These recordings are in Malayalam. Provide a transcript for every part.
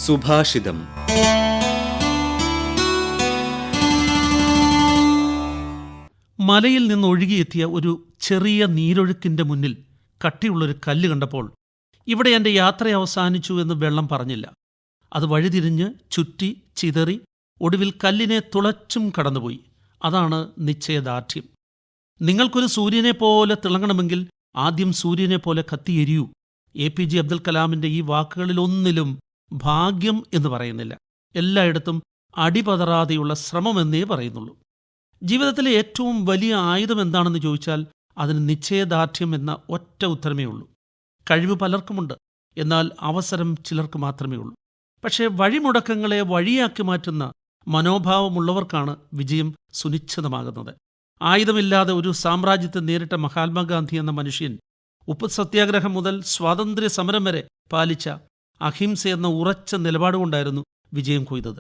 സുഭാഷിതം. മലയിൽ നിന്ന് ഒഴുകിയെത്തിയ ഒരു ചെറിയ നീരൊഴുക്കിന്റെ മുന്നിൽ കട്ടിയുള്ളൊരു കല്ല് കണ്ടപ്പോൾ ഇവിടെ എൻ്റെ യാത്ര അവസാനിച്ചു എന്ന് വെള്ളം പറഞ്ഞില്ല. അത് വഴിതിരിഞ്ഞ് ചുറ്റി ചിതറി ഒടുവിൽ കല്ലിനെ തുളച്ചും കടന്നുപോയി. അതാണ് നിശ്ചയദാർഢ്യം. നിങ്ങൾക്കൊരു സൂര്യനെ പോലെ തിളങ്ങണമെങ്കിൽ ആദ്യം സൂര്യനെ പോലെ കത്തിയെരിയൂ. APJ അബ്ദുൽ കലാമിന്റെ ഈ വാക്കുകളിലൊന്നിലും ഭാഗ്യം എന്ന് പറയുന്നില്ല. എല്ലായിടത്തും അടിപതറാതെയുള്ള ശ്രമമെന്നേ പറയുന്നുള്ളൂ. ജീവിതത്തിലെ ഏറ്റവും വലിയ ആയുധം എന്താണെന്ന് ചോദിച്ചാൽ അതിന് നിശ്ചയദാർഢ്യം എന്ന ഒറ്റ ഉത്തരമേ ഉള്ളൂ. കഴിവ് പലർക്കുമുണ്ട്, എന്നാൽ അവസരം ചിലർക്ക് മാത്രമേ ഉള്ളൂ. പക്ഷേ വഴിമുടക്കങ്ങളെ വഴിയാക്കി മാറ്റുന്ന മനോഭാവമുള്ളവർക്കാണ് വിജയം സുനിശ്ചിതമാകുന്നത്. ആയുധമില്ലാതെ ഒരു സാമ്രാജ്യത്തെ നേരിട്ട മഹാത്മാഗാന്ധി എന്ന മനുഷ്യൻ ഉപ്പ് സത്യാഗ്രഹം മുതൽ സ്വാതന്ത്ര്യ സമരം വരെ പാലിച്ച അഹിംസ എന്ന ഉറച്ച നിലപാടുകൊണ്ടായിരുന്നു വിജയം കൊയ്തത്.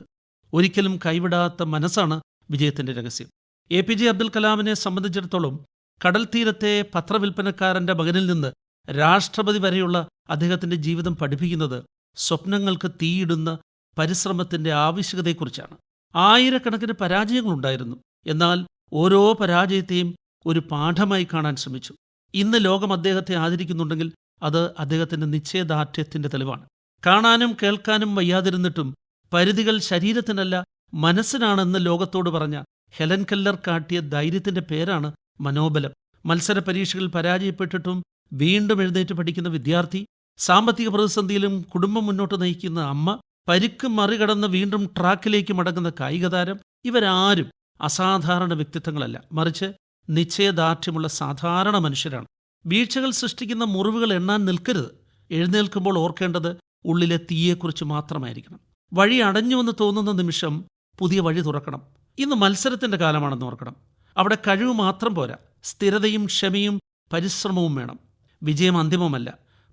ഒരിക്കലും കൈവിടാത്ത മനസ്സാണ് വിജയത്തിന്റെ രഹസ്യം. APJ അബ്ദുൽ കലാമിനെ സംബന്ധിച്ചിടത്തോളം കടൽ തീരത്തെ പത്രവിൽപ്പനക്കാരന്റെ മകനിൽ നിന്ന് രാഷ്ട്രപതി വരെയുള്ള അദ്ദേഹത്തിന്റെ ജീവിതം പഠിപ്പിക്കുന്നത് സ്വപ്നങ്ങൾക്ക് തീയിടുന്ന പരിശ്രമത്തിന്റെ ആവശ്യകതയെക്കുറിച്ചാണ്. ആയിരക്കണക്കിന് പരാജയങ്ങളുണ്ടായിരുന്നു, എന്നാൽ ഓരോ പരാജയത്തെയും ഒരു പാഠമായി കാണാൻ ശ്രമിച്ചു. ഇന്ന് ലോകം അദ്ദേഹത്തെ ആദരിക്കുന്നുണ്ടെങ്കിൽ അത് അദ്ദേഹത്തിന്റെ നിശ്ചയദാർഢ്യത്തിന്റെ തെളിവാണ്. കാണാനും കേൾക്കാനും വയ്യാതിരുന്നിട്ടും പരിധികൾ ശരീരത്തിനല്ല മനസ്സിനാണെന്ന് ലോകത്തോട് പറഞ്ഞ ഹെലൻ കെല്ലർ കാട്ടിയ ധൈര്യത്തിന്റെ പേരാണ് മനോബലം. മത്സര പരീക്ഷകളിൽ പരാജയപ്പെട്ടിട്ടും വീണ്ടും എഴുന്നേറ്റ് പഠിക്കുന്ന വിദ്യാർത്ഥി, സാമ്പത്തിക പ്രതിസന്ധിയിലും കുടുംബം മുന്നോട്ട് നയിക്കുന്ന അമ്മ, പരിക്ക് മറികടന്ന് വീണ്ടും ട്രാക്കിലേക്ക് മടങ്ങുന്ന കായികതാരം, ഇവരാരും അസാധാരണ വ്യക്തിത്വങ്ങളല്ല, മറിച്ച് നിശ്ചയദാർഢ്യമുള്ള സാധാരണ മനുഷ്യരാണ്. വീഴ്ചകൾ സൃഷ്ടിക്കുന്ന മുറിവുകൾ എണ്ണാൻ നിൽക്കരുത്. എഴുന്നേൽക്കുമ്പോൾ ഓർക്കേണ്ടത് ഉള്ളിലെ തീയെക്കുറിച്ച് മാത്രമായിരിക്കണം. വഴി അടഞ്ഞുവെന്ന് തോന്നുന്ന നിമിഷം പുതിയ വഴി തുറക്കണം. ഇന്ന് മത്സരത്തിന്റെ കാലമാണെന്ന് ഓർക്കണം. അവിടെ കഴിവ് മാത്രം പോരാ, സ്ഥിരതയും ക്ഷമയും പരിശ്രമവും വേണം. വിജയം അന്തിമമല്ല,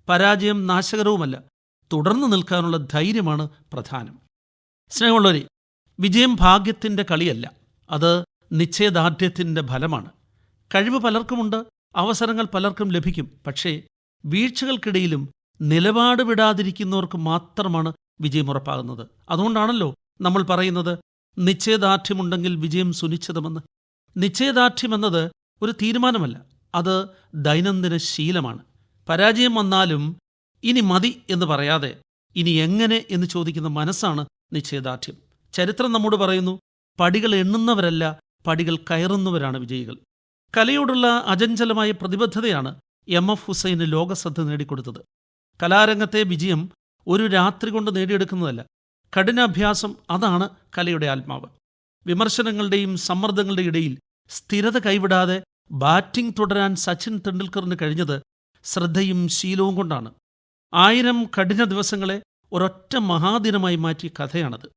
പരാജയം നാശകരവുമല്ല. തുടർന്ന് നിൽക്കാനുള്ള ധൈര്യമാണ് പ്രധാനം. സ്നേഹമുള്ളവരെ, വിജയം ഭാഗ്യത്തിന്റെ കളിയല്ല, അത് നിശ്ചയദാർഢ്യത്തിന്റെ ഫലമാണ്. കഴിവ് പലർക്കുമുണ്ട്, അവസരങ്ങൾ പലർക്കും ലഭിക്കും. പക്ഷേ വീഴ്ചകൾക്കിടയിലും നിലപാട് വിടാതിരിക്കുന്നവർക്ക് മാത്രമാണ് വിജയം ഉറപ്പാകുന്നത്. അതുകൊണ്ടാണല്ലോ നമ്മൾ പറയുന്നത് നിശ്ചയദാർഢ്യമുണ്ടെങ്കിൽ വിജയം സുനിശ്ചിതമെന്ന്. നിശ്ചയദാർഢ്യം എന്നത് ഒരു തീരുമാനമല്ല, അത് ദൈനംദിന ശീലമാണ്. പരാജയം വന്നാലും ഇനി മതി എന്ന് പറയാതെ ഇനി എങ്ങനെ എന്ന് ചോദിക്കുന്ന മനസ്സാണ് നിശ്ചയദാർഢ്യം. ചരിത്രം നമ്മോട് പറയുന്നു, പടികൾ എണ്ണുന്നവരല്ല, പടികൾ കയറുന്നവരാണ് വിജയികൾ. കലയോടുള്ള അചഞ്ചലമായ പ്രതിബദ്ധതയാണ് MF ഹുസൈന് ലോകശ്രദ്ധ നേടിക്കൊടുത്തത്. കലാരംഗത്തെ വിജയം ഒരു രാത്രി കൊണ്ട് നേടിയെടുക്കുന്നതല്ല, കഠിനാഭ്യാസം അതാണ് കലയുടെ ആത്മാവ്. വിമർശനങ്ങളുടെയും സമ്മർദ്ദങ്ങളുടെയും ഇടയിൽ സ്ഥിരത കൈവിടാതെ ബാറ്റിംഗ് തുടരാൻ സച്ചിൻ തെണ്ടുൽക്കറിന് കഴിഞ്ഞത് ശ്രദ്ധയും ശീലവും കൊണ്ടാണ്. 1000 കഠിന ദിവസങ്ങളെ ഒരൊറ്റ മഹാദിനമായി മാറ്റിയ കഥയാണത്.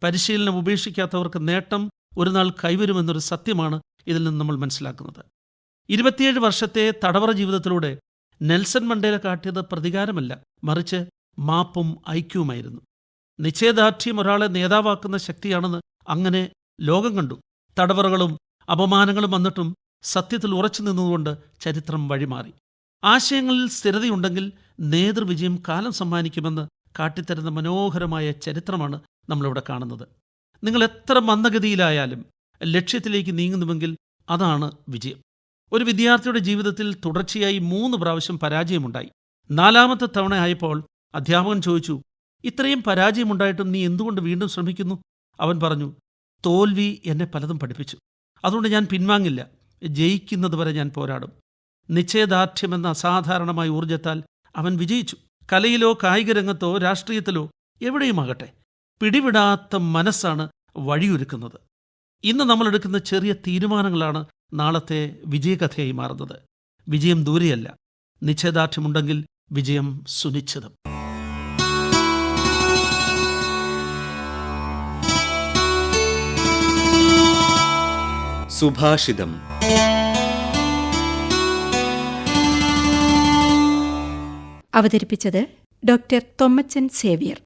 പരിശീലനം ഉപേക്ഷിക്കാത്തവർക്ക് നേട്ടം ഒരു നാൾ കൈവരുമെന്നൊരു സത്യമാണ് ഇതിൽ നിന്ന് നമ്മൾ മനസ്സിലാക്കുന്നത്. 27 വർഷത്തെ തടവറ ജീവിതത്തിലൂടെ നെൽസൺ മണ്ടേല കാട്ടിയത് പ്രതികാരമല്ല, മറിച്ച് മാപ്പും ഐക്യവുമായിരുന്നു. നിശ്ചയദാർഢ്യം ഒരാളെ നേതാവാക്കുന്ന ശക്തിയാണെന്ന് അങ്ങനെ ലോകം കണ്ടു. തടവറകളും അപമാനങ്ങളും വന്നിട്ടും സത്യത്തിൽ ഉറച്ചു നിന്നുകൊണ്ട് ചരിത്രം വഴിമാറി. ആശയങ്ങളിൽ സ്ഥിരതയുണ്ടെങ്കിൽ നേതൃവിജയം കാലം സമ്മാനിക്കുമെന്ന് കാട്ടിത്തരുന്ന മനോഹരമായ ചരിത്രമാണ് നമ്മളിവിടെ കാണുന്നത്. നിങ്ങൾ എത്ര മന്ദഗതിയിലായാലും ലക്ഷ്യത്തിലേക്ക് നീങ്ങുന്നുവെങ്കിൽ അതാണ് വിജയം. ഒരു വിദ്യാർത്ഥിയുടെ ജീവിതത്തിൽ തുടർച്ചയായി 3 പ്രാവശ്യം പരാജയമുണ്ടായി. 4ാമത്തെ തവണ ആയപ്പോൾ അധ്യാപകൻ ചോദിച്ചു, ഇത്രയും പരാജയമുണ്ടായിട്ടും നീ എന്തുകൊണ്ട് വീണ്ടും ശ്രമിക്കുന്നു? അവൻ പറഞ്ഞു, തോൽവി എന്നെ പലതും പഠിപ്പിച്ചു, അതുകൊണ്ട് ഞാൻ പിൻവാങ്ങില്ല, ജയിക്കുന്നതുവരെ ഞാൻ പോരാടും. നിശ്ചയദാർഢ്യമെന്ന അസാധാരണമായ ഊർജ്ജത്താൽ അവൻ വിജയിച്ചു. കലയിലോ കായിക രംഗത്തോ രാഷ്ട്രീയത്തിലോ എവിടെയുമാകട്ടെ, പിടിവിടാത്ത മനസ്സാണ് വഴിയൊരുക്കുന്നത്. ഇന്ന് നമ്മളെടുക്കുന്ന ചെറിയ തീരുമാനങ്ങളാണ് നാളത്തെ വിജയകഥയായി മാറുന്നത്. വിജയം ദൂരെയല്ല, നിശ്ചയദാർഢ്യമുണ്ടെങ്കിൽ വിജയം സുനിശ്ചിതം. സുഭാഷിതം. അവതരിപ്പിച്ചത് ഡോക്ടർ തൊമ്മച്ചൻ സേവ്യർ.